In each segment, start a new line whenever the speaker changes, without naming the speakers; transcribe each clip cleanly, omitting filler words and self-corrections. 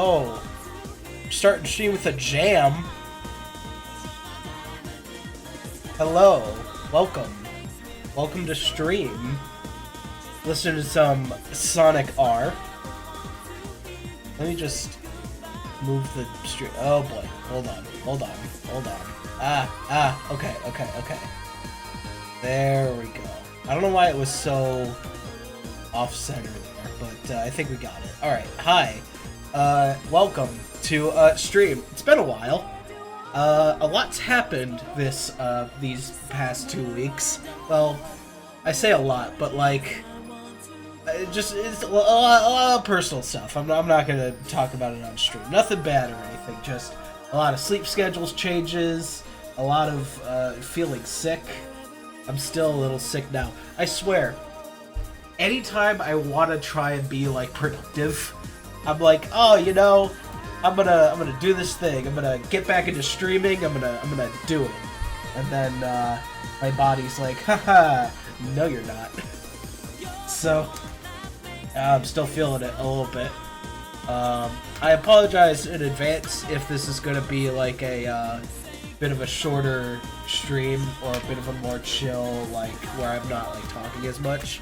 Oh, starting to stream with a jam. Hello, welcome. Welcome to stream. Listen to some Sonic R. Let me just move the stream. Oh boy, hold on. Okay. There we go. I don't know why it was so off-center there, but I think we got it. Alright, hi. Welcome to stream. It's been a while. A lot's happened these past 2 weeks. Well, I say a lot, but like, it's a lot of personal stuff. I'm not gonna talk about it on stream. Nothing bad or anything. Just a lot of sleep schedules changes. A lot of feeling sick. I'm still a little sick now. I swear. Anytime I want to try and be like productive, I'm like, oh, you know, I'm gonna do this thing. I'm gonna get back into streaming. I'm gonna do it. And then my body's like, haha, no, you're not. So I'm still feeling it a little bit. I apologize in advance if this is gonna be like a bit of a shorter stream or a bit of a more chill, like where I'm not like talking as much.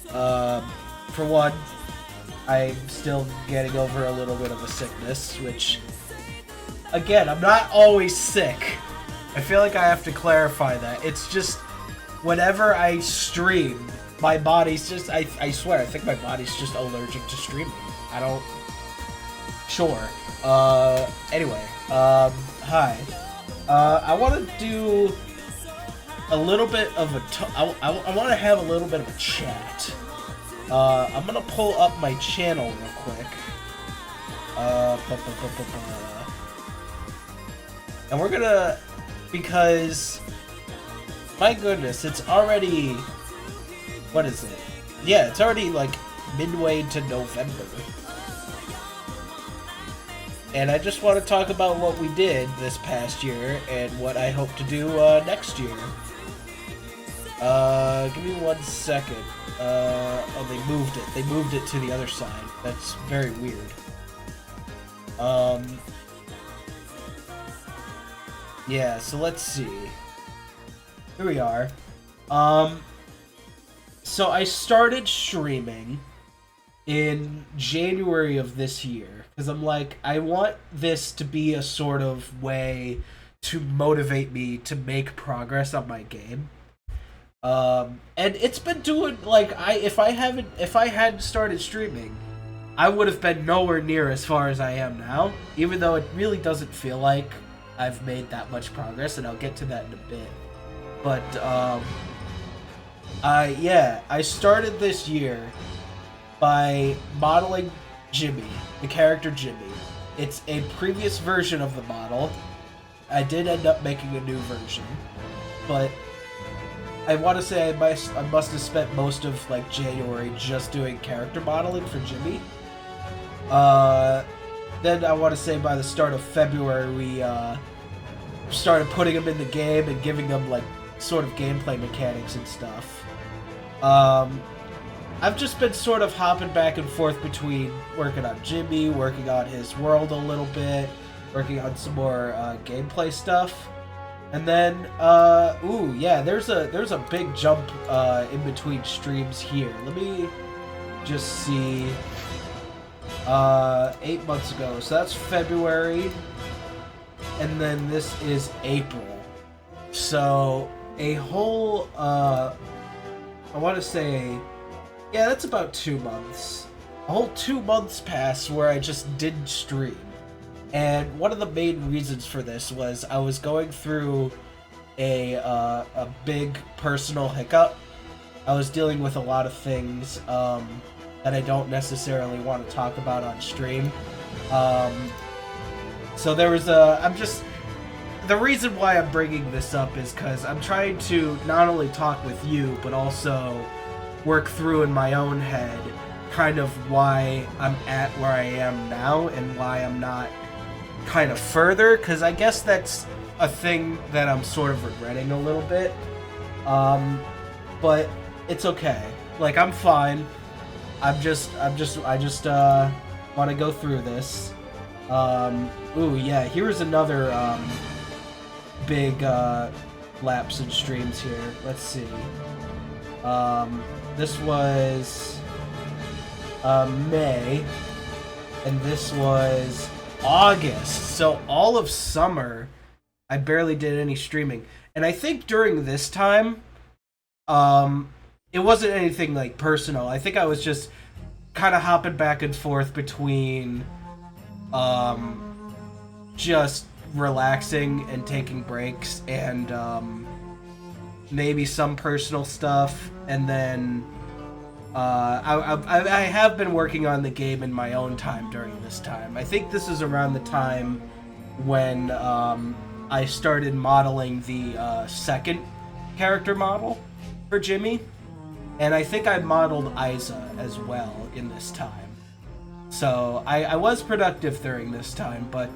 For one, I'm still getting over a little bit of a sickness, which, again, I'm not always sick. I feel like I have to clarify that. It's just, whenever I stream, my body's just, I swear, I think my body's just allergic to streaming. I don't, sure. Anyway, hi. I want to do a little bit of I want to have a little bit of a chat. I'm gonna pull up my channel real quick. And we're gonna, because, my goodness, it's already, what is it? Yeah, it's already like midway to November. And I just want to talk about what we did this past year and what I hope to do next year. Give me 1 second. Oh, they moved it. They moved it to the other side. That's very weird. Yeah, so let's see. Here we are. So I started streaming in January of this year. Because I'm like, I want this to be a sort of way to motivate me to make progress on my game. And it's been doing, like, if I hadn't started streaming, I would have been nowhere near as far as I am now, even though it really doesn't feel like I've made that much progress, and I'll get to that in a bit. But, yeah, I started this year by modeling Jimmy, the character Jimmy. It's a previous version of the model. I did end up making a new version, but I want to say I must have spent most of like January just doing character modeling for Jimmy. Then I want to say by the start of February we started putting him in the game and giving him like sort of gameplay mechanics and stuff. I've just been sort of hopping back and forth between working on Jimmy, working on his world a little bit, working on some more gameplay stuff. And then, ooh, yeah, there's a big jump in between streams here. Let me just see. 8 months ago, so that's February, and then this is April. So a whole, I want to say, yeah, that's about 2 months. A whole 2 months passed where I just didn't stream. And one of the main reasons for this was I was going through a big personal hiccup. I was dealing with a lot of things that I don't necessarily want to talk about on stream. So there was the reason why I'm bringing this up is because I'm trying to not only talk with you, but also work through in my own head kind of why I'm at where I am now and why I'm not kind of further, because I guess that's a thing that I'm sort of regretting a little bit. But it's okay. Like, I'm fine. I just Want to go through this. Ooh, yeah, here's another big lapse in streams here. Let's see. This was May, and this was August. So all of summer, I barely did any streaming. And I think during this time, it wasn't anything like personal. I think I was just kind of hopping back and forth between just relaxing and taking breaks and maybe some personal stuff, and then I have been working on the game in my own time during this time. I think this is around the time when I started modeling the second character model for Jimmy, and I think I modeled Isa as well in this time. So I was productive during this time, but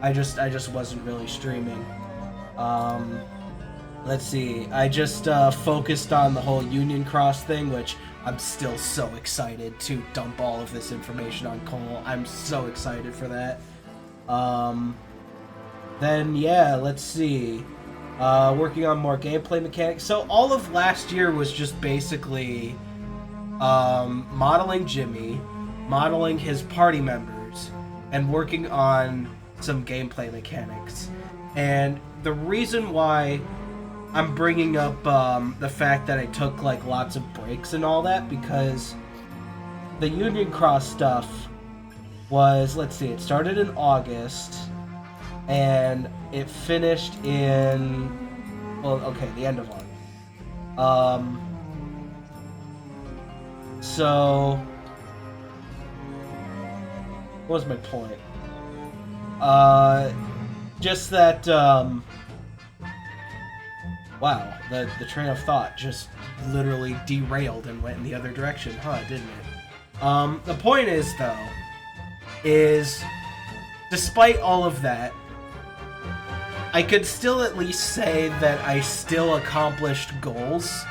I just wasn't really streaming. Let's see. I just focused on the whole Union Cross thing, which I'm still so excited to dump all of this information on Cole. I'm so excited for that. Then yeah, let's see. Working on more gameplay mechanics. So all of last year was just basically modeling Jimmy, modeling his party members, and working on some gameplay mechanics. And the reason why I'm bringing up the fact that I took like lots of breaks and all that, because the Union Cross stuff was, let's see, it started in August and it finished in, well, okay, the end of August. So what was my point? Just that, wow, the train of thought just literally derailed and went in the other direction, huh, didn't it? The point is, though, is despite all of that, I could still at least say that I still accomplished goals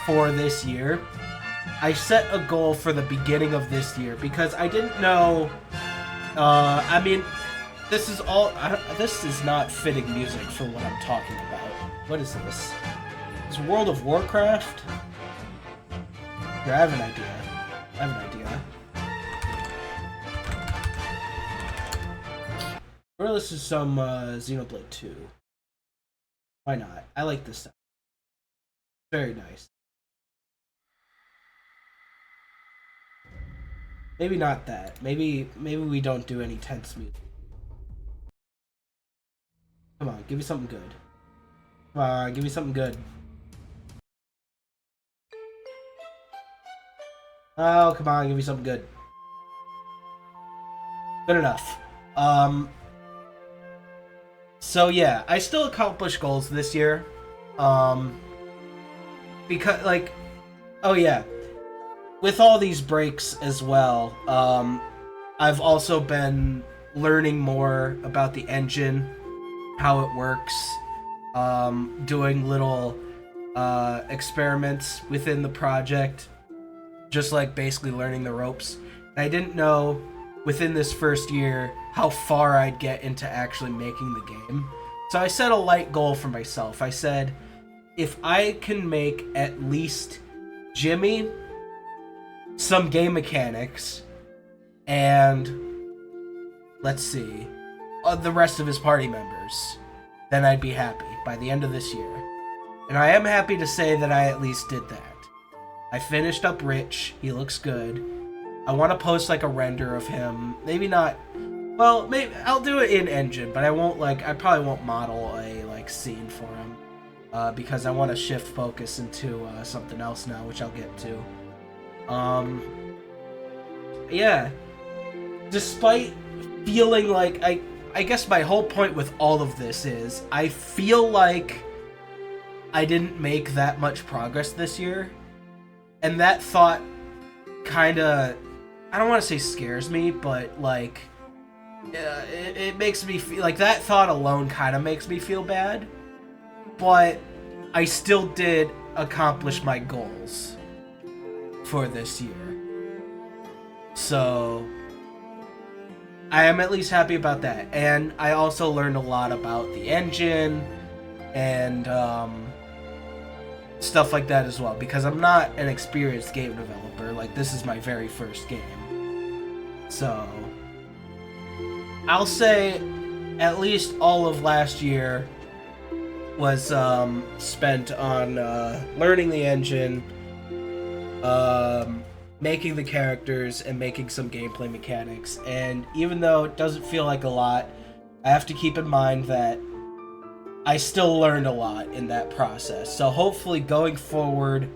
for this year. I set a goal for the beginning of this year because I didn't know, I mean, this is not fitting music for what I'm talking about. What is this? Is World of Warcraft? Here, I have an idea. Or this is some Xenoblade 2. Why not? I like this stuff. Very nice. Maybe not that. Maybe we don't do any tense music. Come on, give me something good. Come on, give me something good. Oh, come on, give me something good. Good enough. So yeah, I still accomplished goals this year. Because, like, oh yeah, with all these breaks as well, I've also been learning more about the engine, how it works, doing little experiments within the project, just like basically learning the ropes. And I didn't know within this first year how far I'd get into actually making the game. So I set a light goal for myself. I said, if I can make at least Jimmy some game mechanics and, let's see, the rest of his party members, then I'd be happy by the end of this year. And I am happy to say that I at least did that. I finished up Rich. He looks good. I want to post like a render of him. Maybe not. Well, maybe I'll do it in engine, but I won't I probably won't model a like scene for him because I want to shift focus into something else now, which I'll get to. Yeah. Despite feeling like I guess my whole point with all of this is I feel like I didn't make that much progress this year, and that thought kind of, I don't want to say scares me, but like it makes me feel like that thought alone kind of makes me feel bad. But I still did accomplish my goals for this year. So I am at least happy about that. And I also learned a lot about the engine and stuff like that as well, because I'm not an experienced game developer. Like, this is my very first game. So, I'll say at least all of last year was spent on learning the engine, making the characters, and making some gameplay mechanics. And even though it doesn't feel like a lot, I have to keep in mind that I still learned a lot in that process. So hopefully going forward,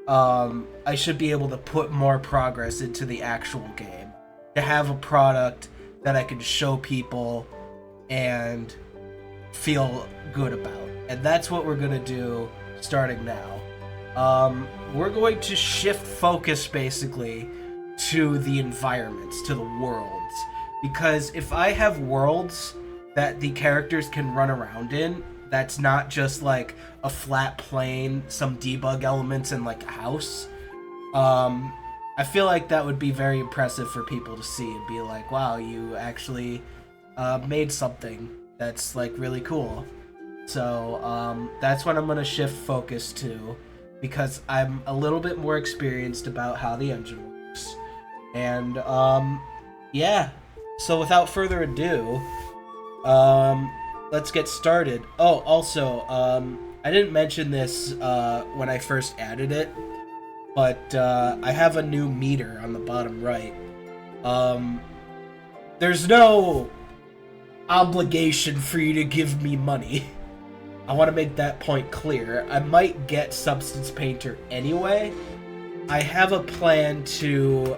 I should be able to put more progress into the actual game, to have a product that I can show people and feel good about. And that's what we're gonna do starting now. We're going to shift focus basically to the environments, to the worlds. Because if I have worlds that the characters can run around in, that's not just like a flat plane, some debug elements, and like a house, I feel like that would be very impressive for people to see and be like, wow, you actually made something that's like really cool. So that's what I'm going to shift focus to, because I'm a little bit more experienced about how the engine works. And yeah, so without further ado, let's get started. Oh, also, I didn't mention this when I first added it, but I have a new meter on the bottom right. There's no obligation for you to give me money. I want to make that point clear. I might get Substance Painter anyway. I have a plan to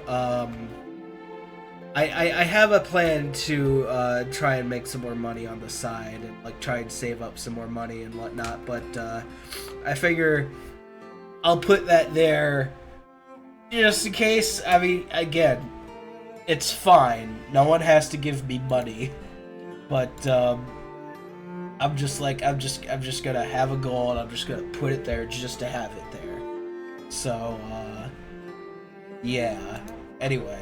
I have a plan to try and make some more money on the side and like try and save up some more money and whatnot, but I figure I'll put that there just in case. I mean, again, it's fine. No one has to give me money, but I'm just gonna have a goal and I'm just gonna put it there just to have it there. So yeah. Anyway,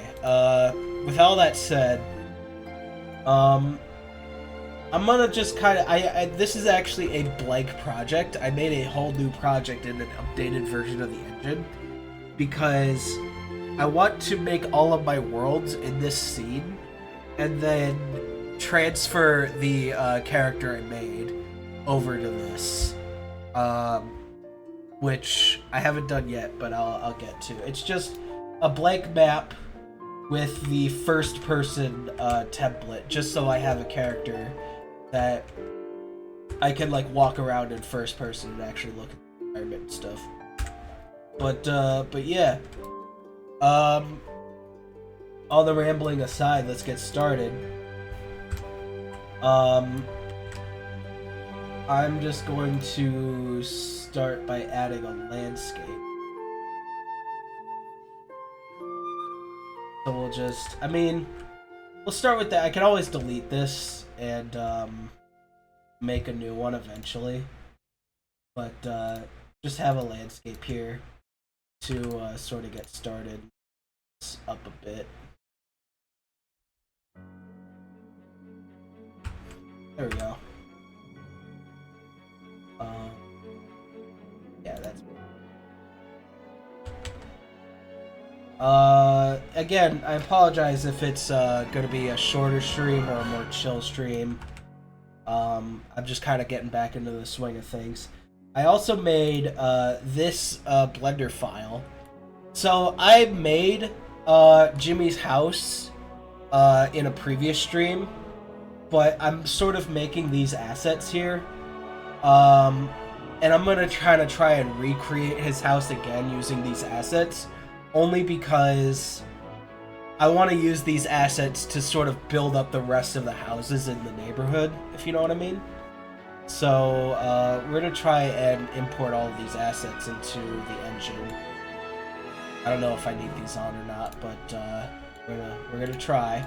with all that said, I'm gonna just kind of, this is actually a blank project. I made a whole new project in an updated version of the engine, because I want to make all of my worlds in this scene, and then transfer the character I made over to this, which I haven't done yet, but I'll get to. It's just a blank map with the first person template, just so I have a character that I can like walk around in first person and actually look at the environment and stuff. But yeah. All the rambling aside, let's get started. I'm just going to start by adding a landscape. So we'll just, I mean, we'll start with that. I can always delete this and make a new one eventually. But just have a landscape here to sort of get started. It's up a bit. There we go. Yeah, that's. Again, I apologize if it's gonna be a shorter stream or a more chill stream. I'm just kind of getting back into the swing of things. I also made this Blender file. So I made Jimmy's house in a previous stream, but I'm sort of making these assets here. And I'm gonna try and recreate his house again using these assets, only because I want to use these assets to sort of build up the rest of the houses in the neighborhood, if you know what I mean. So we're gonna try and import all of these assets into the engine. I don't know if I need these on or not, but we're gonna try.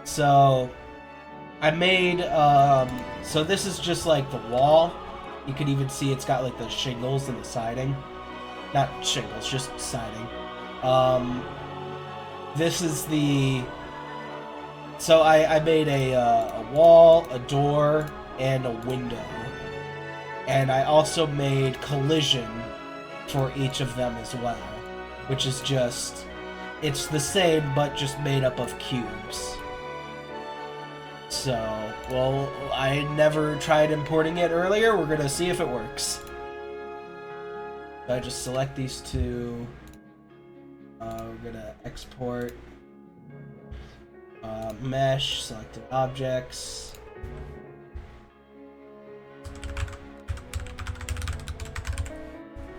So I made so this is just like the wall. You can even see it's got like the shingles and the siding. Not shingles, just siding. This is the So I made a wall, a door, and a window. And I also made collision for each of them as well. Which is just... It's the same, but just made up of cubes. So, well, I never tried importing it earlier. We're gonna see if it works. So I just select these two. We're gonna export mesh, selected objects.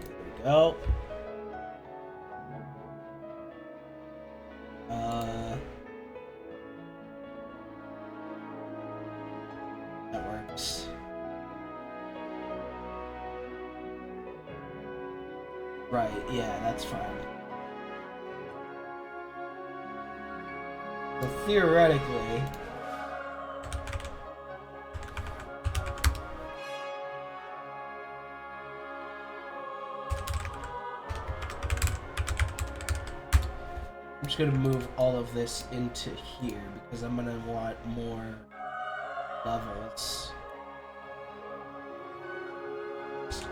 There we go. That works. Right, yeah, that's fine. So theoretically... I'm just gonna move all of this into here because I'm gonna want more levels.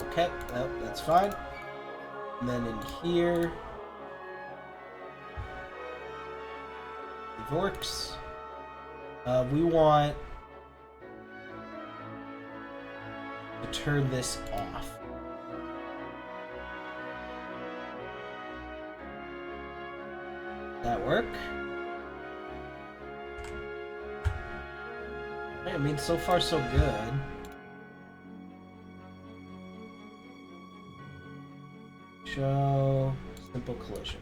Okay, oh, that's fine. And then in here, it works. We want to turn this off. That work? I mean, so far so good. Show simple collision.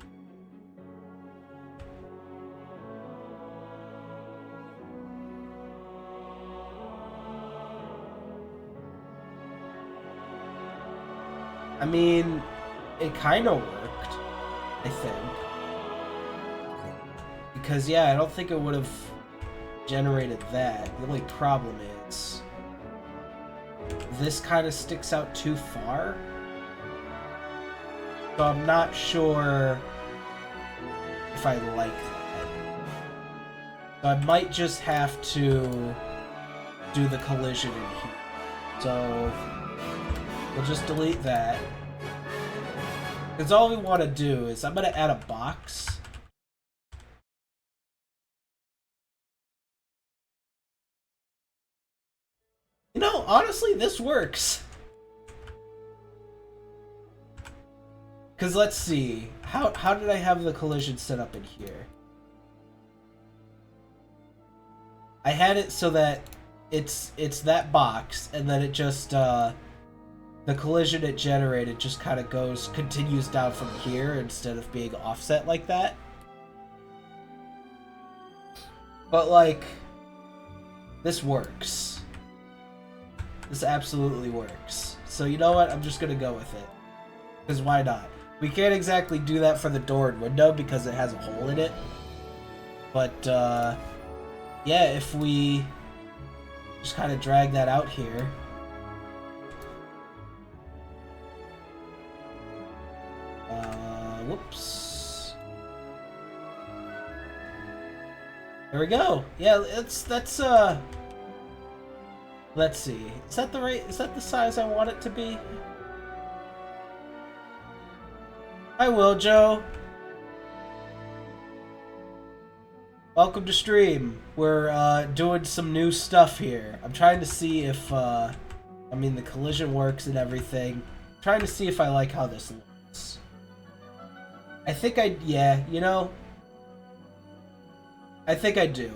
I mean, it kind of worked, I think. Because, yeah, I don't think it would have generated that. The only problem is this kind of sticks out too far. So I'm not sure if I like that. So I might just have to do the collision in here. So we'll just delete that. Because all we want to do is I'm going to add a box. You know, honestly, this works. Because let's see. How did I have the collision set up in here? I had it so that it's that box, and then it just, the collision it generated just kind of continues down from here instead of being offset like that. But, like, this works. This absolutely works. So you know what? I'm just gonna go with it. Because why not? We can't exactly do that for the door and window because it has a hole in it. But, yeah, if we just kind of drag that out here. Whoops. There we go. Yeah, that's, let's see. Is that the size I want it to be? Hi, Wiljo. Welcome to stream. We're doing some new stuff here. I'm trying to see if, I mean, the collision works and everything. I'm trying to see if I like how this looks. I think yeah, you know, I think I do.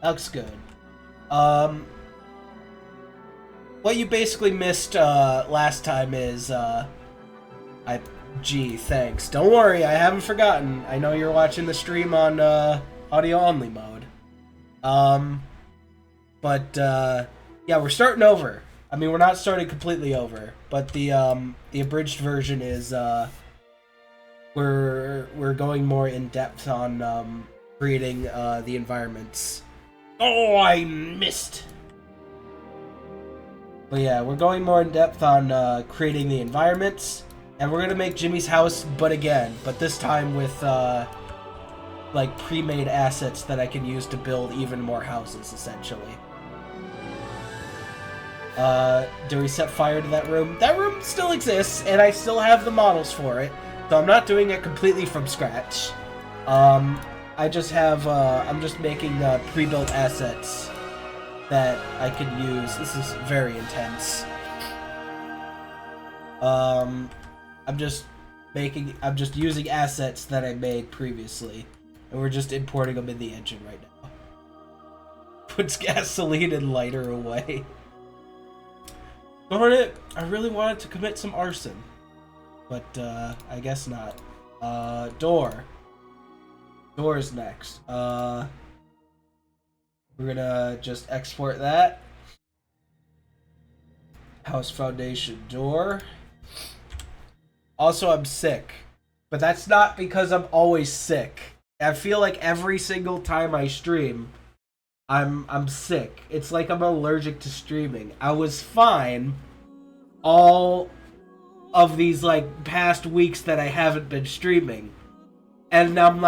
That looks good. What you basically missed last time is, gee, thanks. Don't worry, I haven't forgotten. I know you're watching the stream on audio-only mode. Yeah, we're starting over. I mean, we're not starting completely over, but the abridged version is, we're going more in depth on creating the environments. Oh, I missed. But yeah, we're going more in depth on creating the environments, and we're gonna make Jimmy's house, but this time with like pre-made assets that I can use to build even more houses, essentially. Do we set fire to that room? That room still exists, and I still have the models for it, so I'm not doing it completely from scratch. I just have, I'm just making pre-built assets that I could use. This is very intense. I'm just using assets that I made previously, and we're just importing them in the engine right now. Puts gasoline and lighter away. Darn it! I really wanted to commit some arson, but I guess not. Door. Door's next. We're gonna just export that. House foundation door. Also, I'm sick, but that's not because I'm always sick. I feel like every single time I stream, I'm sick. It's like I'm allergic to streaming. I was fine all of these like past weeks that I haven't been streaming. And now I'm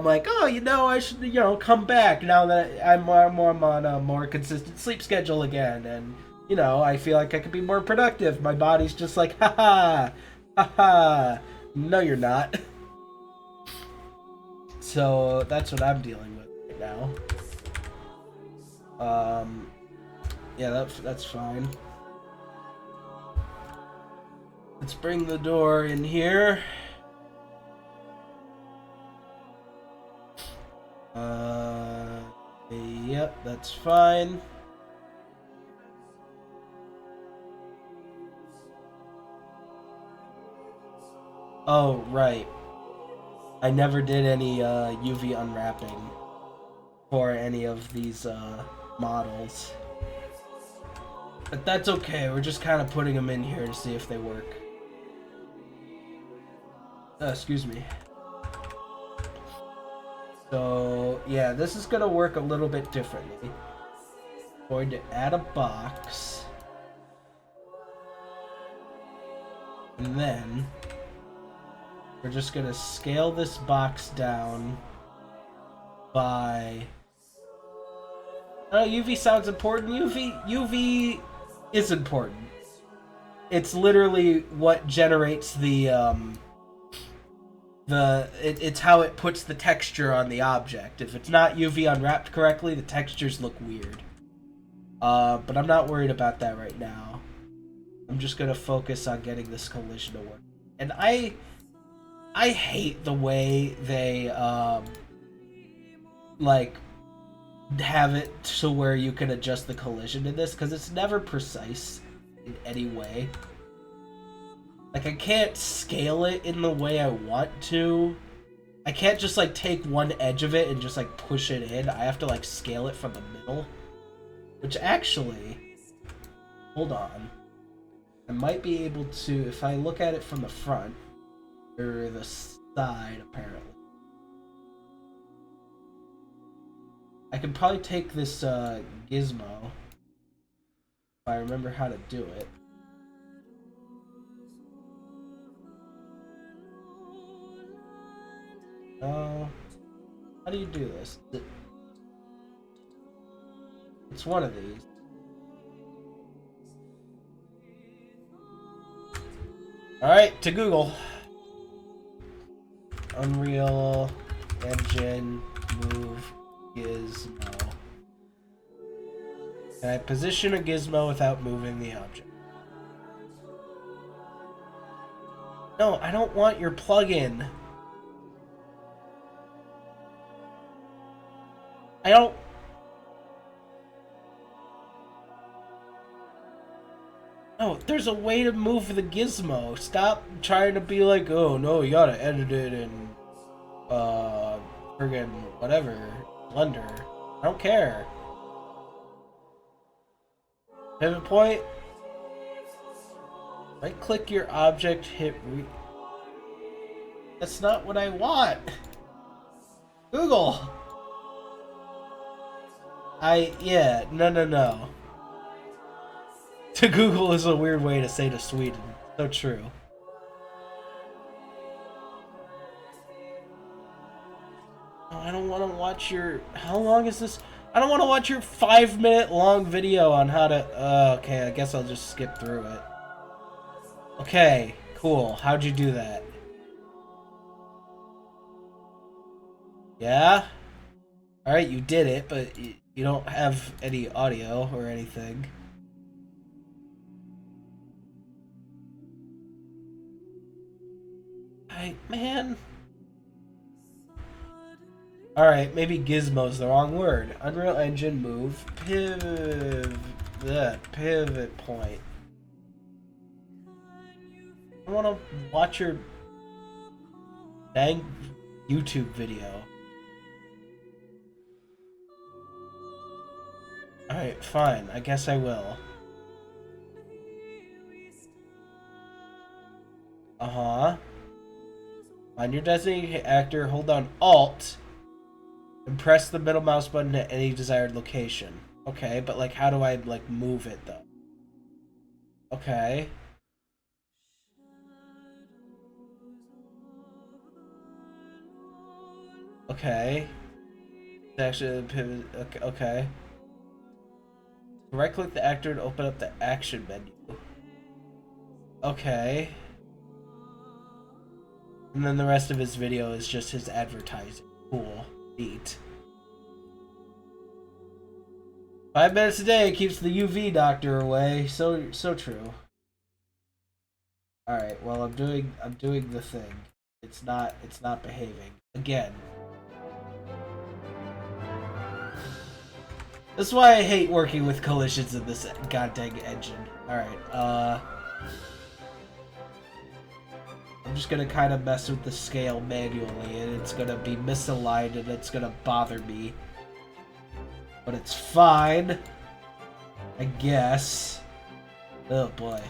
like, oh, I should, come back now that I'm on a more consistent sleep schedule again. And, I feel like I could be more productive. My body's just like, haha, haha. No, you're not. So that's what I'm dealing with right now. Yeah, that's fine. Let's bring the door in here. Yep, that's fine. Oh, right. I never did any UV unwrapping for any of these models. But that's okay, we're just kind of putting them in here to see if they work. Excuse me. So, yeah, this is going to work a little bit differently. I'm going to add a box. And then we're just going to scale this box down by... UV sounds important. UV is important. It's literally what generates the it's how it puts the texture on the object. If it's not UV unwrapped correctly, the textures look weird. But I'm not worried about that right now. I'm just gonna focus on getting this collision to work. And I hate the way they like have it to where you can adjust the collision in this, because it's never precise in any way. Like, I can't scale it in the way I want to. I can't just, like, take one edge of it and just, like, push it in. I have to, like, scale it from the middle. Which, actually... Hold on. I might be able to, if I look at it from the front, or the side, apparently. I could probably take this, gizmo, if I remember how to do it. How do you do this? It's one of these. Alright, to Google. Unreal Engine move gizmo. Can I position a gizmo without moving the object? No, I don't want your plugin. I don't... No, there's a way to move the gizmo. Stop trying to be like, oh no, you gotta edit it in, friggin' whatever, Blender. I don't care. Pivot point. Right click your object, hit That's not what I want. Google. No. To Google is a weird way to say to Sweden. So true. No, watch your... How long is this? I don't want to watch your 5-minute long video on how to... okay, I guess I'll just skip through it. Okay, cool. How'd you do that? Yeah? Alright, you did it, but you don't have any audio or anything. Man. Alright, maybe gizmo's the wrong word. Unreal Engine move. Pivot point. I want to watch your dang YouTube video. Alright, fine. I guess I will. Uh-huh. On your designated actor, hold down Alt and press the middle mouse button at any desired location. Okay, but like how do I like move it though? Okay. Okay. Actually pivot. Okay. Right click the actor and open up the action menu. Okay. And then the rest of his video is just his advertising. Cool. Neat. 5 minutes a day keeps the UV doctor away. So true. Alright, well I'm doing the thing. It's not behaving. Again. That's why I hate working with collisions in this goddamn engine. Alright, I'm just gonna kind of mess with the scale manually, and it's gonna be misaligned, and it's gonna bother me. But it's fine, I guess. Oh boy.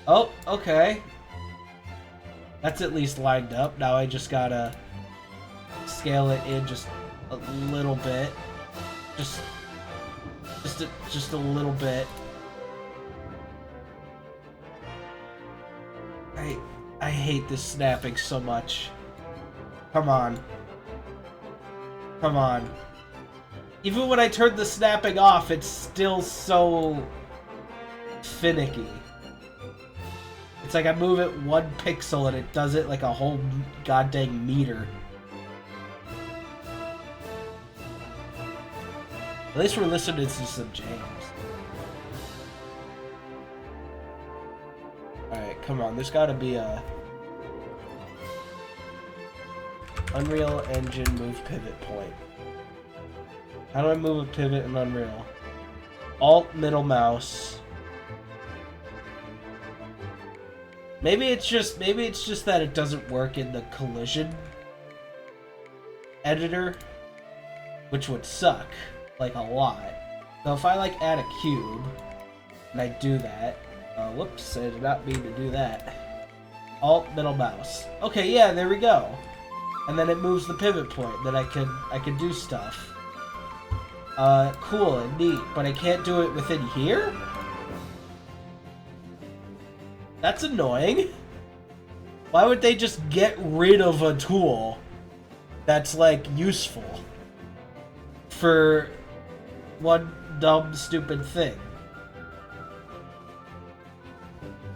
Oh, okay. That's at least lined up. Now I just gotta scale it in just a little bit. Just a little bit. I hate this snapping so much. Come on. Come on. Even when I turn the snapping off, it's still so finicky. It's like I move it 1 pixel and it does it like a whole goddamn meter. At least we're listening to some James. Alright, come on. There's gotta be a... Unreal Engine move pivot point. How do I move a pivot in Unreal? Alt middle mouse. Maybe it's just that it doesn't work in the collision editor, which would suck like a lot. So if I like add a cube and I do that, whoops, I did not mean to do that. Alt middle mouse. Okay, yeah, there we go. And then it moves the pivot point. Then I can do stuff. Cool and neat, but I can't do it within here? That's annoying. Why would they just get rid of a tool that's, like, useful for one dumb, stupid thing?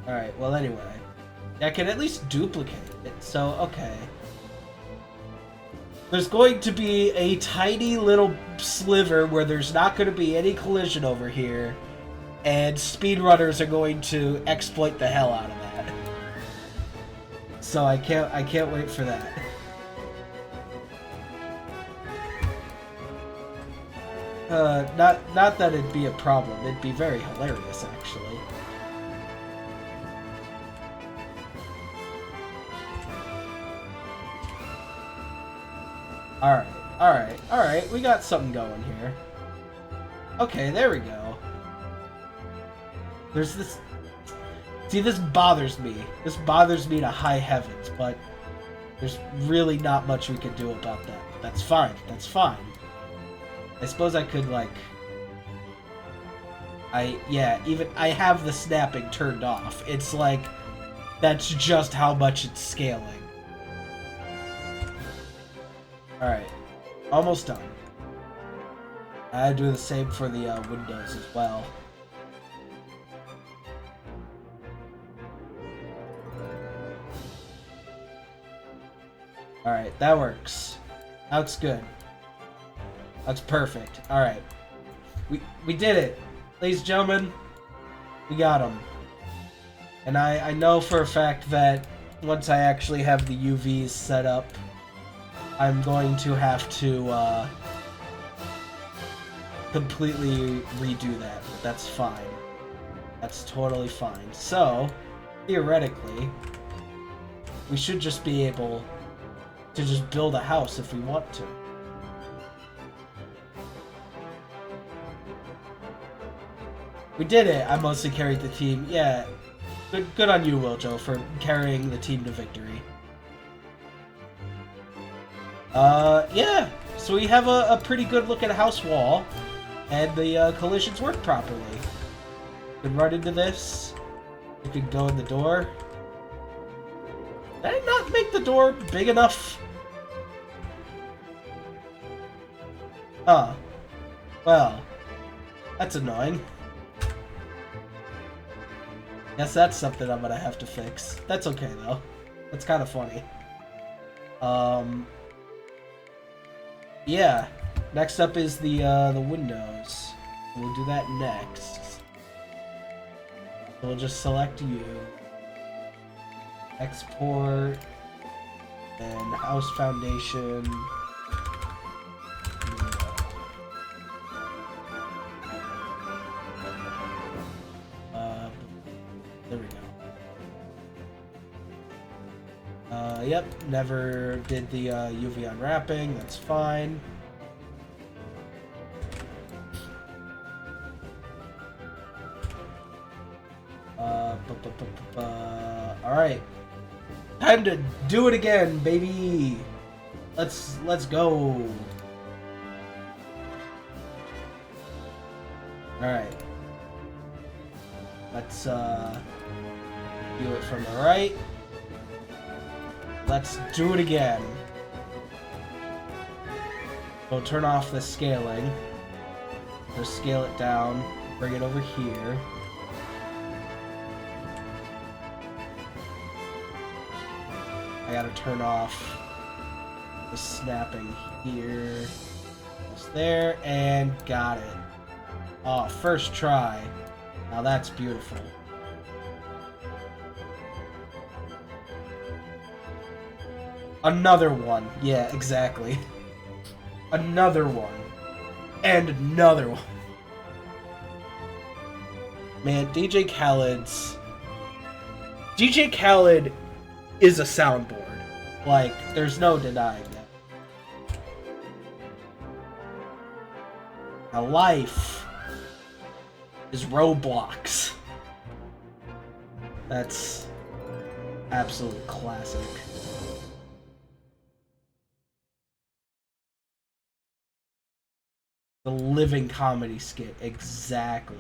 Alright, well, anyway. I can at least duplicate it, so, okay. There's going to be a tiny little sliver where there's not going to be any collision over here, and speedrunners are going to exploit the hell out of that. So I can't wait for that. Not that it'd be a problem. It'd be very hilarious, actually. Alright, we got something going here. Okay, there we go. There's this... See, this bothers me. This bothers me to high heavens, but there's really not much we can do about that. That's fine, that's fine. I suppose I could, like... I have the snapping turned off. It's like, that's just how much it's scaling. Alright. Almost done. I do the same for the windows as well. Alright, that works. That's good. That's perfect. Alright. We did it. Ladies and gentlemen, we got them. And I know for a fact that once I actually have the UVs set up, I'm going to have to completely redo that, but that's fine. That's totally fine. So, theoretically, we should just be able to just build a house if we want to. We did it! I mostly carried the team. Yeah, good on you, Wiljo, for carrying the team to victory. Yeah. So we have a pretty good looking house wall, and the collisions work properly. We can run into this. We can go in the door. Did I not make the door big enough? Huh. Well, that's annoying. Guess that's something I'm gonna have to fix. That's okay though. That's kind of funny. Yeah. Next up is the windows. We'll do that next. We'll just select you. Export. And house foundation. There we go. Yep, never did the UV unwrapping, that's fine. Alright. Time to do it again, baby! Let's go! Alright. Let's do it from the right. Let's do it again. We'll turn off the scaling. Just scale it down. Bring it over here. I gotta turn off the snapping here. Just there, and got it. Oh, first try. Now that's beautiful. Another one. Yeah, exactly. Another one. And another one. Man, DJ Khaled is a soundboard. Like, there's no denying that. Now, life is Roblox. That's absolute classic. The living comedy skit, exactly.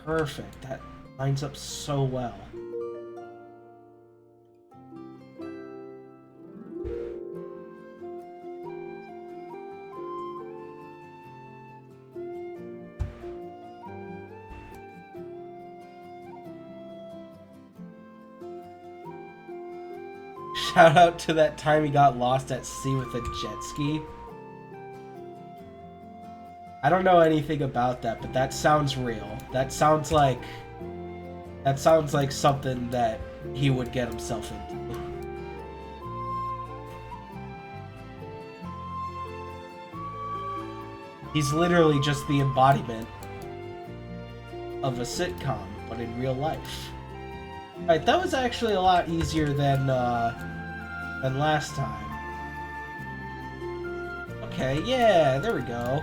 Perfect. That lines up so well. Shout out to that time he got lost at sea with a jet ski. I don't know anything about that, but that sounds real. That sounds like something that he would get himself into. He's literally just the embodiment of a sitcom, but in real life. Alright, that was actually a lot easier than last time. Okay, yeah, there we go.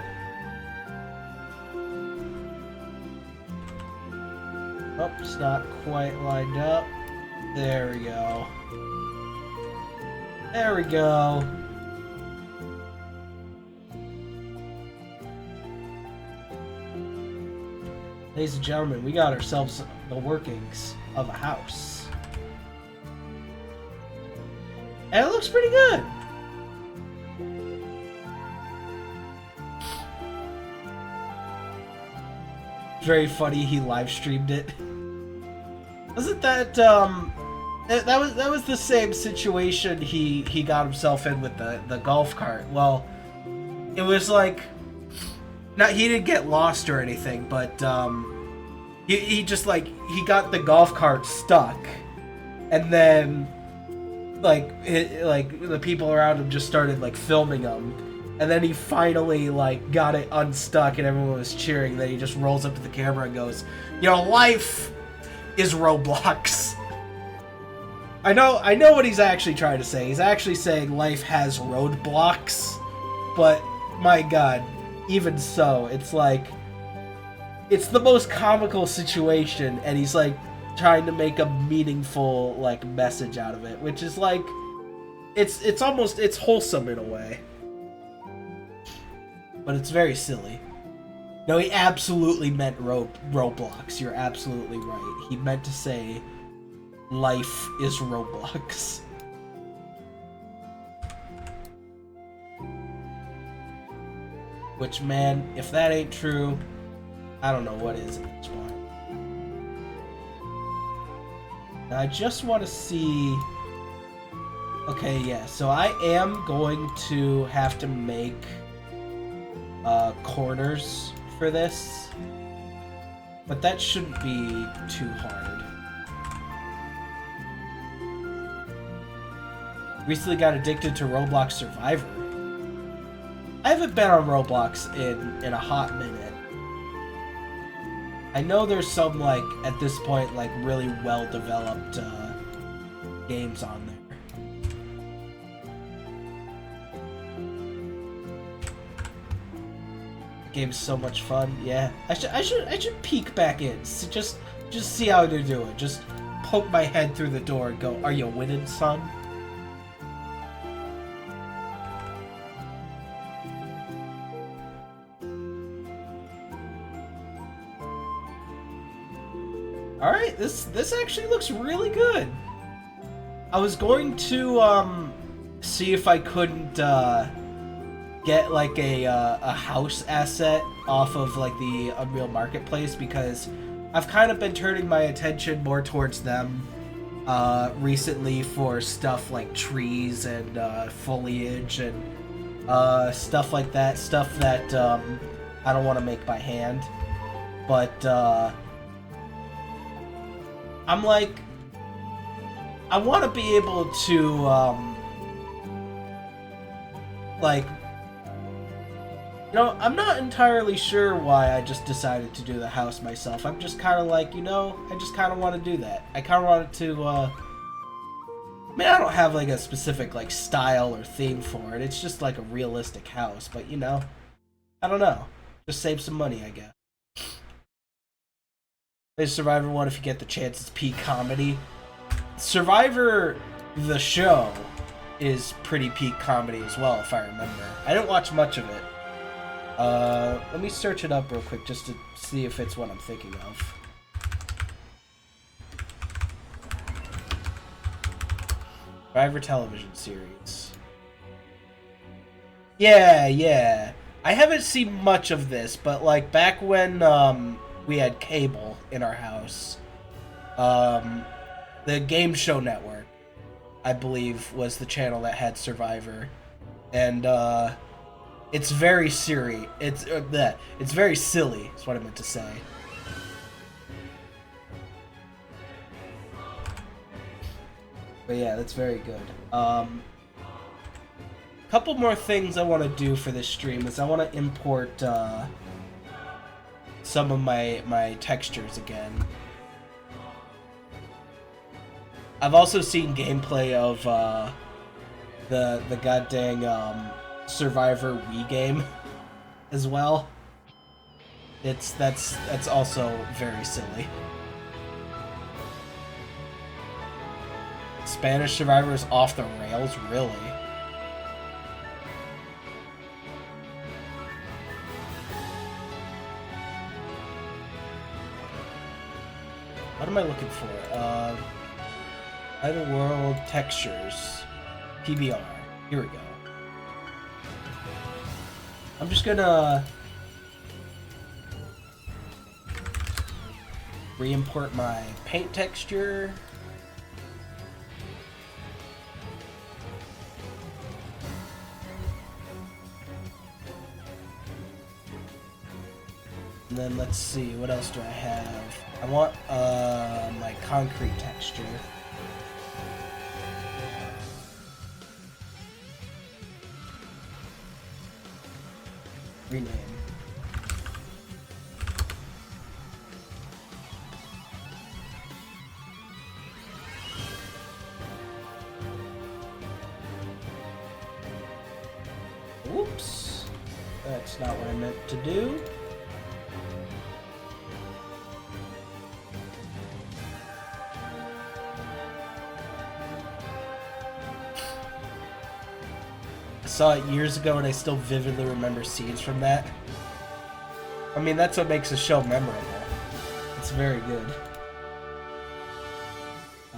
Oh, it's not quite lined up. There we go. There we go. Ladies and gentlemen, we got ourselves the workings of a house. looks pretty good. Very funny. He live streamed it. Wasn't that that was the same situation he got himself in with the golf cart? Well, it was like, he didn't get lost or anything, but he just like he got the golf cart stuck, and then like the people around him just started like filming him, and then he finally like got it unstuck and everyone was cheering. Then he just rolls up to the camera and goes, "Your life is Roblox." I know what he's actually trying to say. He's actually saying life has roadblocks, but my god, even so, it's like, it's the most comical situation, and he's like trying to make a meaningful like message out of it, which is like, it's almost, it's wholesome in a way, but it's very silly. No, he absolutely meant Roblox. You're absolutely right. He meant to say life is Roblox. Which, man, if that ain't true, I don't know what is at this point. Now, I just want to see... Okay, yeah, so I am going to have to make corners for this, but that shouldn't be too hard. Recently got addicted to Roblox Survivor. I haven't been on Roblox in a hot minute. I know there's some, like, at this point, like, really well-developed games on there. The game's so much fun. Yeah, I should peek back in. Just see how they're doing. Just poke my head through the door and go, "Are you winning, son?" Alright, this actually looks really good. I was going to see if I couldn't get like a house asset off of like the Unreal Marketplace, because I've kind of been turning my attention more towards them recently for stuff like trees and foliage and stuff like that. Stuff that I don't want to make by hand, but I'm like, I want to be able to, like, you know, I'm not entirely sure why I just decided to do the house myself. I'm just kind of like, you know, I just kind of want to do that. I kind of wanted to, I mean, I don't have, like, a specific, like, style or theme for it. It's just, like, a realistic house. But, you know, I don't know. Just save some money, I guess. There's Survivor 1 if you get the chance. It's peak comedy. Survivor, the show, is pretty peak comedy as well, if I remember. I didn't watch much of it. Let me search it up real quick just to see if it's what I'm thinking of. Survivor television series. Yeah. I haven't seen much of this, but like back when we had cable in our house, the Game Show Network, I believe, was the channel that had Survivor, and it's very silly. It's very silly, is what I meant to say. But yeah, that's very good. Couple more things I want to do for this stream is I want to import some of my textures again. I've also seen gameplay of the goddamn Survivor Wii game as well. That's also very silly. Spanish Survivor is off the rails, really. What am I looking for? Other world textures. PBR. Here we go. I'm just gonna re-import my paint texture. And then let's see, what else do I have? I want my concrete texture. Rename. Oops. That's not what I meant to do. I saw it years ago and I still vividly remember scenes from that. I mean, that's what makes a show memorable. It's very good.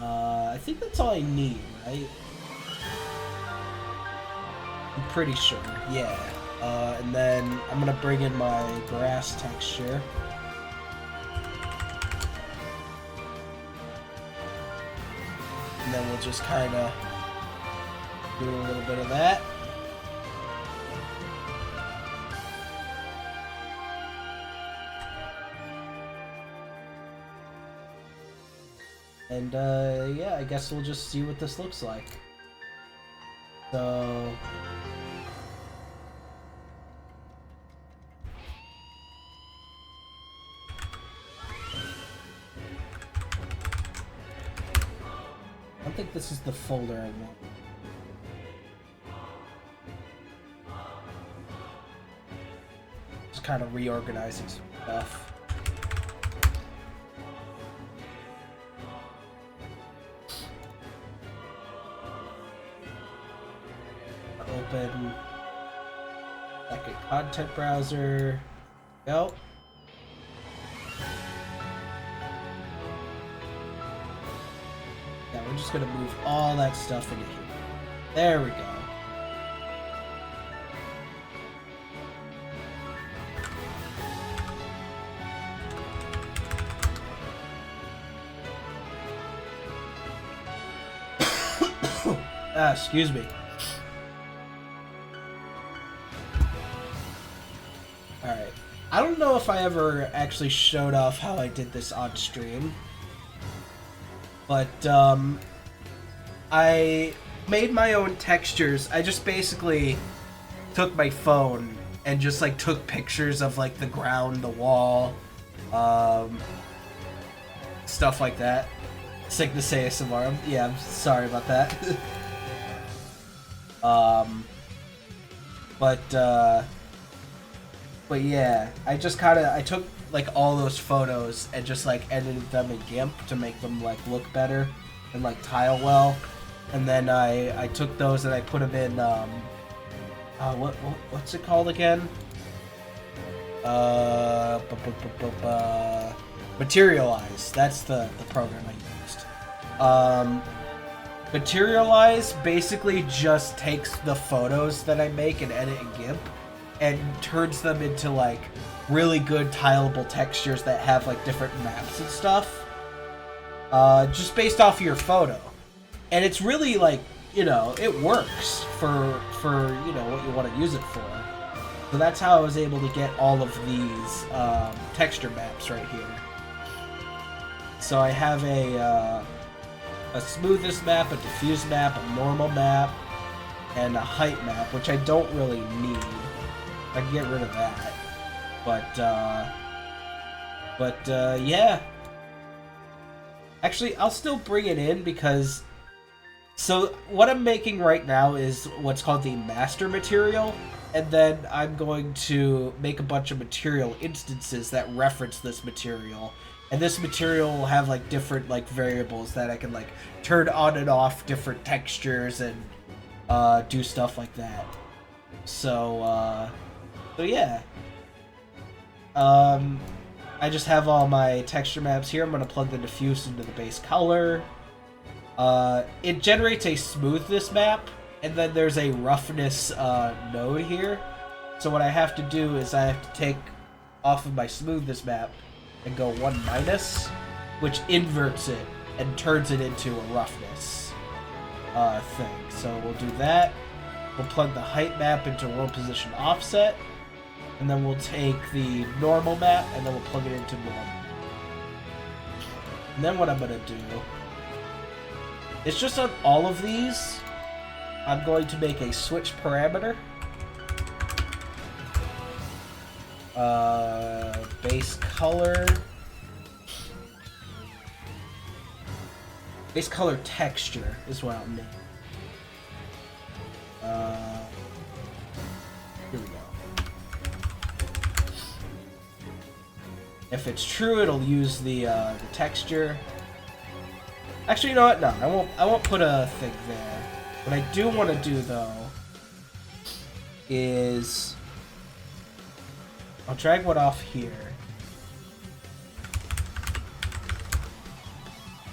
I think that's all I need, right? I'm pretty sure, yeah. And then I'm gonna bring in my grass texture. And then we'll just kind of do a little bit of that. And yeah, I guess we'll just see what this looks like. So I don't think this is the folder I want. Just kind of reorganizing some stuff. Open second content browser. Go. Yeah, we're just gonna move all that stuff into here. There we go. Excuse me. Alright. I don't know if I ever actually showed off how I did this on stream. But, I made my own textures. I just basically took my phone and just, like, took pictures of, like, the ground, the wall, stuff like that. Sick to say ASMR. Yeah, I'm sorry about that. But yeah, I just I took like all those photos and just like edited them in GIMP to make them like look better and like tile well, and then I took those and I put them in what's it called again? Materialize. That's the program I used. Materialize basically just takes the photos that I make and edit in GIMP and turns them into like really good tileable textures that have like different maps and stuff, just based off of your photo. And it's really like, you know, it works for you know what you want to use it for. So that's how I was able to get all of these texture maps right here. So I have a smoothness map, a diffuse map, a normal map, and a height map, which I don't really need. I can get rid of that. But yeah. Actually, I'll still bring it in because... So, what I'm making right now is what's called the master material, and then I'm going to make a bunch of material instances that reference this material. And this material will have like different like variables that I can like turn on and off different textures and do stuff like that. So yeah. I just have all my texture maps here. I'm gonna plug the diffuse into the base color. It generates a smoothness map and then there's a roughness node here. So what I have to do is I have to take off of my smoothness map and go 1 minus, which inverts it and turns it into a roughness thing. So we'll do that. We'll plug the height map into world position offset, and then we'll take the normal map and then we'll plug it into normal. And then what I'm gonna do is just on all of these, I'm going to make a switch parameter. Base color. Base color texture is what I'll name. Here we go. If it's true, it'll use the texture. Actually, you know what? No, I won't put a thing there. What I do want to do though is I'll drag one off here.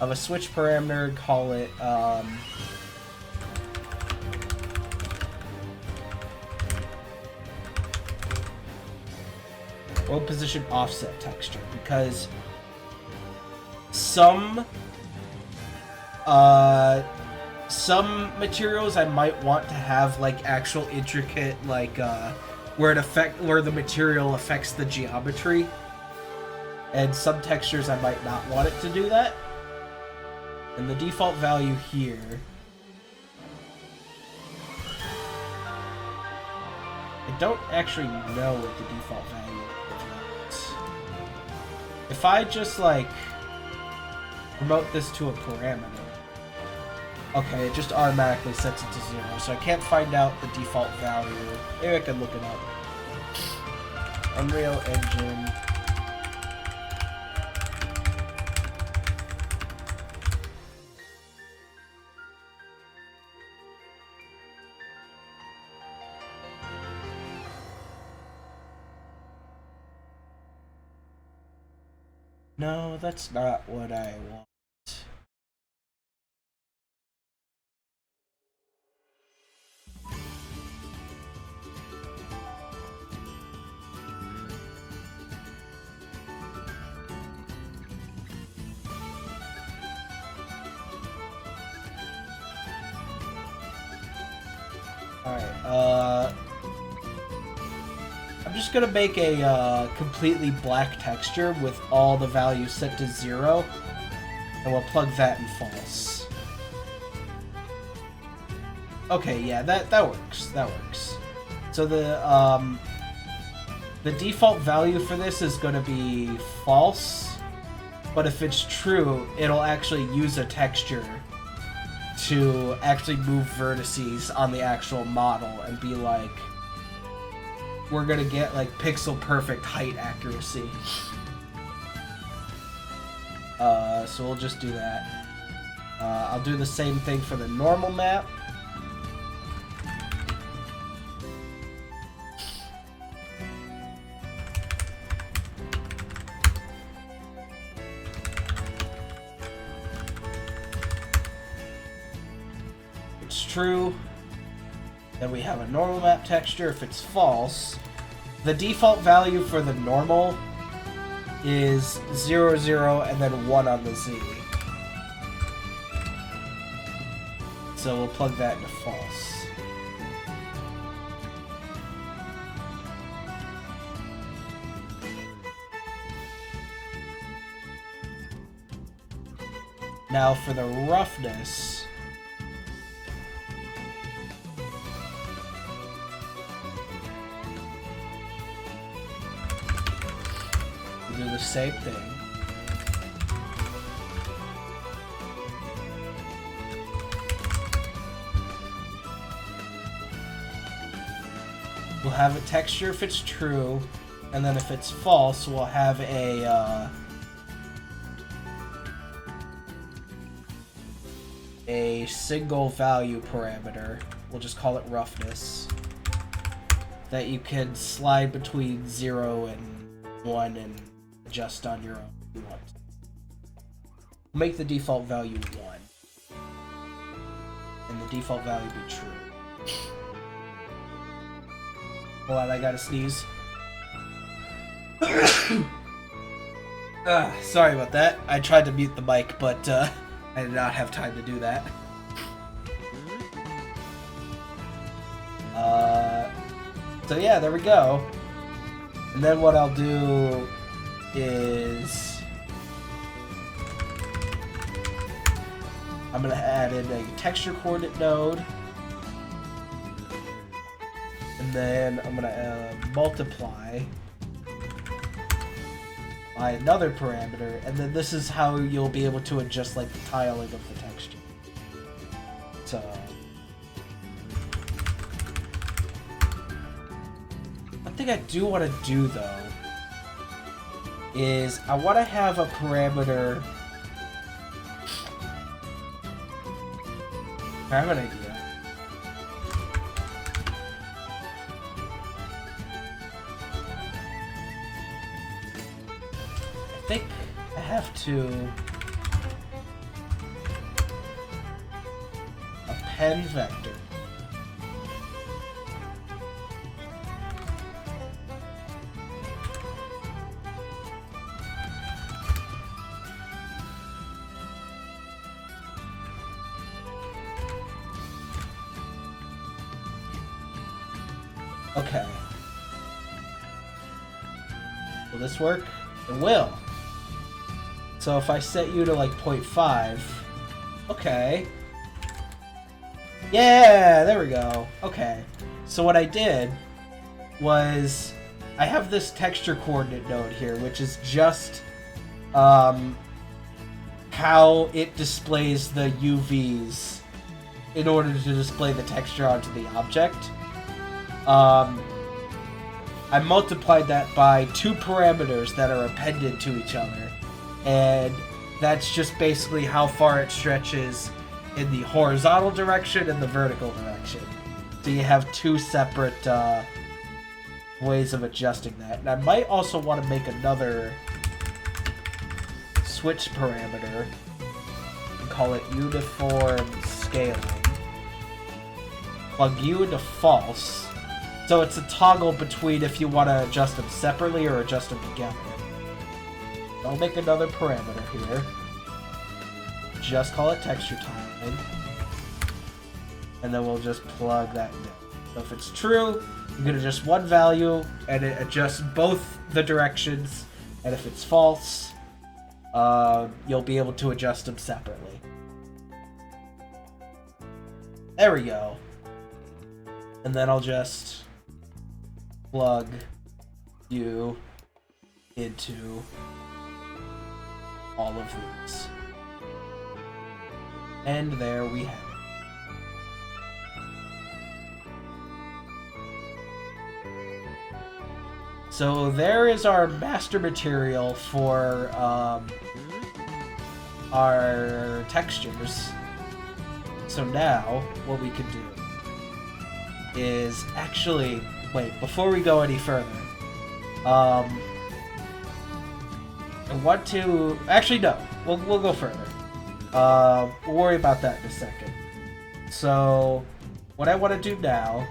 Of a switch parameter, call it world position offset texture, because some materials I might want to have like actual intricate like where the material affects the geometry, and some textures I might not want it to do that. And the default value here I don't actually know what the default value is. If I just like promote this to a parameter, okay, it just automatically sets it to 0, so I can't find out the default value. Maybe I can look it up. Unreal Engine. No, that's not what I want. Alright, I'm just gonna make a completely black texture with all the values set to 0, and we'll plug that in false. Okay, yeah, that works. That works. So the default value for this is gonna be false, but if it's true, it'll actually use a texture to actually move vertices on the actual model and be like, we're gonna get like pixel perfect height accuracy. So we'll just do that. I'll do the same thing for the normal map. True, then we have a normal map texture. If it's false, the default value for the normal is 0, 0, and then 1 on the Z. So we'll plug that into false. Now for the roughness, do the same thing. We'll have a texture if it's true, and then if it's false, we'll have a single value parameter. We'll just call it roughness, that you can slide between 0 and 1 and adjust on your own if you want. Make the default value 1, and the default value be true. Hold on, I gotta sneeze. Sorry about that. I tried to mute the mic, but I did not have time to do that. So yeah, there we go. And then what I'll do is I'm gonna add in a texture coordinate node, and then I'm gonna multiply by another parameter, and then this is how you'll be able to adjust like the tiling of the texture. So one thing I do want to do though is I want to have a parameter. I have an idea. I think I have to append vector. Okay. Will this work? It will. So if I set you to like 0.5, okay. Yeah, there we go. Okay. So what I did was I have this texture coordinate node here, which is just how it displays the UVs in order to display the texture onto the object. I multiplied that by two parameters that are appended to each other, and that's just basically how far it stretches in the horizontal direction and the vertical direction. So you have two separate ways of adjusting that. And I might also want to make another switch parameter and call it uniform scaling. Plug U into false. So it's a toggle between if you want to adjust them separately or adjust them together. I'll make another parameter here. Just call it texture tiling. And then we'll just plug that in. So if it's true, you can adjust one value and it adjusts both the directions. And if it's false, you'll be able to adjust them separately. There we go. And then I'll just plug you into all of these. And there we have it. So there is our master material for our textures. So now what we could do is actually wait, before we go any further, I want to actually no, we'll go further. We'll worry about that in a second. So what I want to do now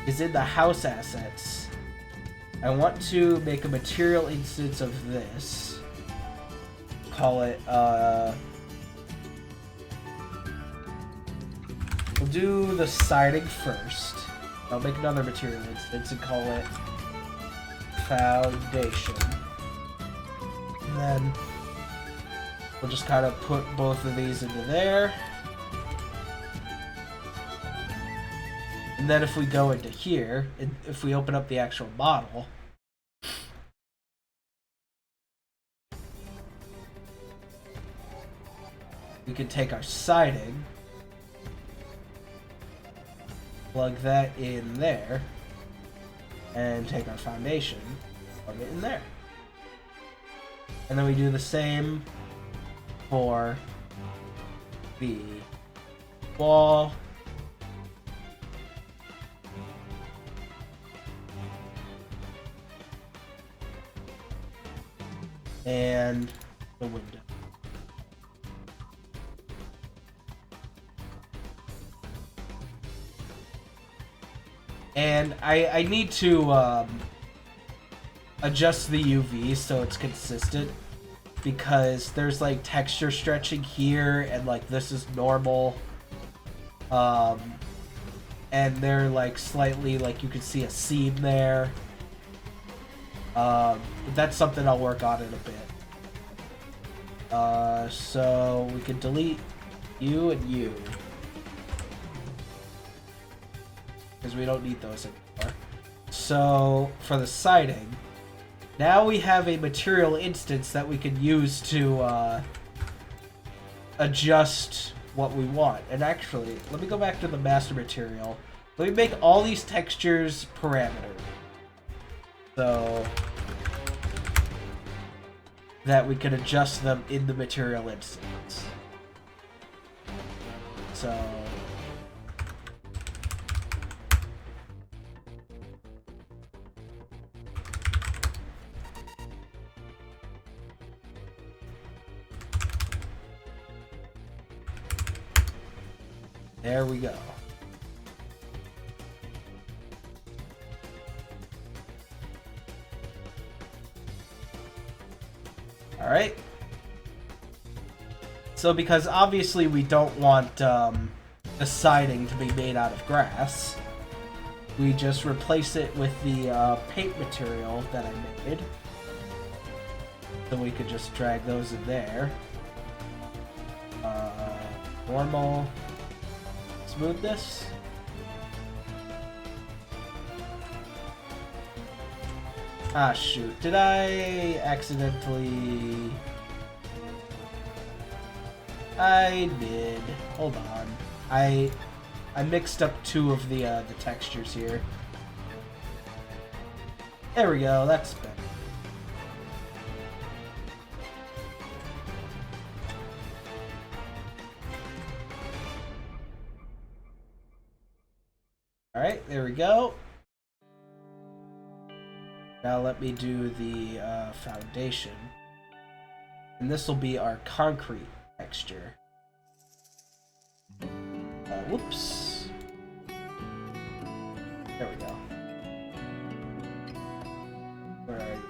is in the house assets, I want to make a material instance of this. Call it we'll do the siding first. I'll make another material instance and call it foundation. And then we'll just kind of put both of these into there. And then if we go into here, and if we open up the actual model, we can take our siding, plug that in there, and take our foundation, plug it in there. And then we do the same for the wall, and the window. And I need to adjust the UV so it's consistent, because there's like texture stretching here, and like this is normal. And they're like slightly, like you can see a seam there. That's something I'll work on in a bit. So we can delete you and you, because we don't need those anymore. So for the siding, now we have a material instance that we can use to adjust what we want. And actually, let me go back to the master material. Let me make all these textures parameters, so that we can adjust them in the material instance. So there we go. All right. So because obviously we don't want the siding to be made out of grass, we just replace it with the paint material that I made. So we could just drag those in there. Normal. Smoothness. Ah, shoot. Did I accidentally... I did. Hold on. I mixed up two of the textures here. There we go. That's better. Alright, there we go. Now let me do the foundation. And this will be our concrete texture. Whoops. There we go. Where are you?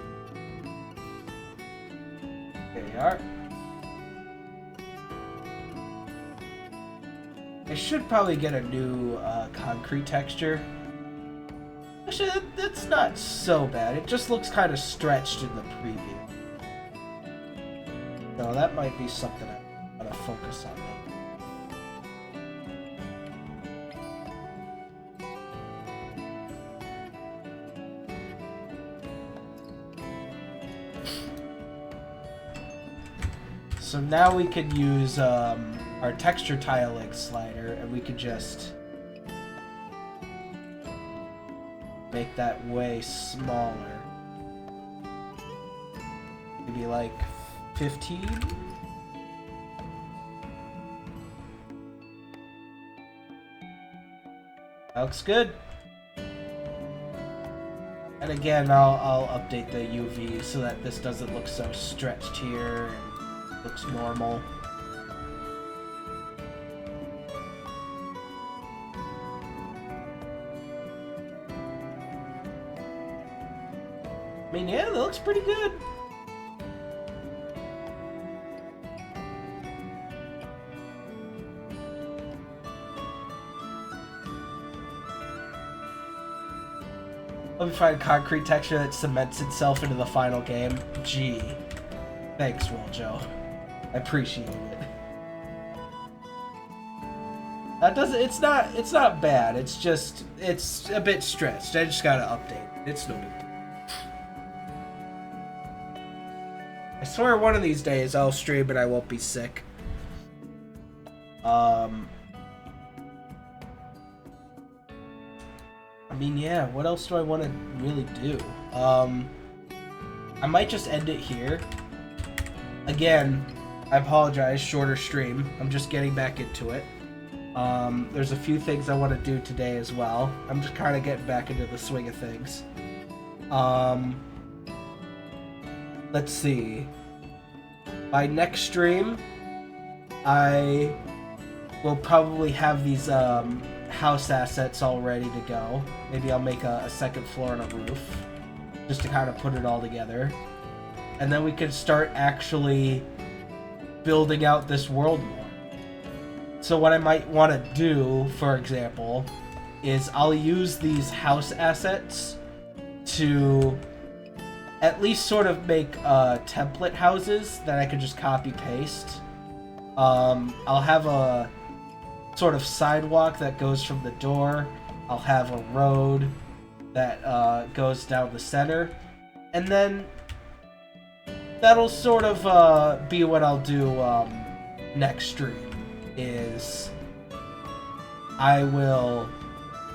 There you are. I should probably get a new concrete texture. Actually, that's not so bad. It just looks kind of stretched in the preview. So that might be something I want to focus on. So now we can use our texture tile length slider, and we could just make that way smaller. Maybe like 15? That looks good. And again, I'll update the UV so that this doesn't look so stretched here and looks normal. I mean, yeah, that looks pretty good. Let me find a concrete texture that cements itself into the final game. Gee. Thanks, Joe. I appreciate it. That doesn't, it's not bad. It's just, it's a bit stretched. I just gotta update it. It's no big deal. I swear one of these days I'll stream and I won't be sick. I mean, yeah, what else do I want to really do? I might just end it here. Again, I apologize, shorter stream. I'm just getting back into it. There's a few things I want to do today as well. I'm just kind of getting back into the swing of things. Let's see. By next stream, I will probably have these house assets all ready to go. Maybe I'll make a second floor and a roof, just to kind of put it all together. And then we can start actually building out this world more. So what I might want to do, for example, is I'll use these house assets to at least sort of make template houses that I could just copy paste. I'll have a sort of sidewalk that goes from the door. I'll have a road that goes down the center, and then that'll sort of be what I'll do next stream. Is I will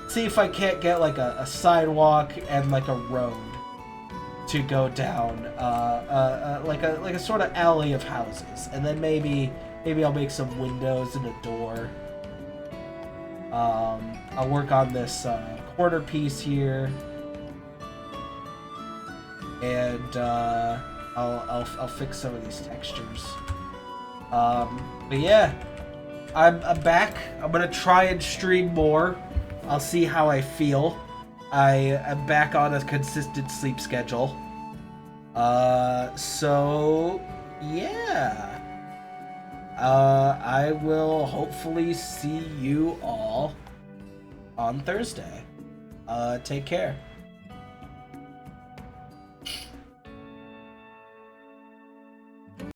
see if I can't get like a sidewalk and like a road to go down, like a sort of alley of houses, and then maybe I'll make some windows and a door. I'll work on this corner piece here, and I'll fix some of these textures. But yeah, I'm back. I'm gonna try and stream more. I'll see how I feel. I am back on a consistent sleep schedule. So yeah. I will hopefully see you all on Thursday. Take care.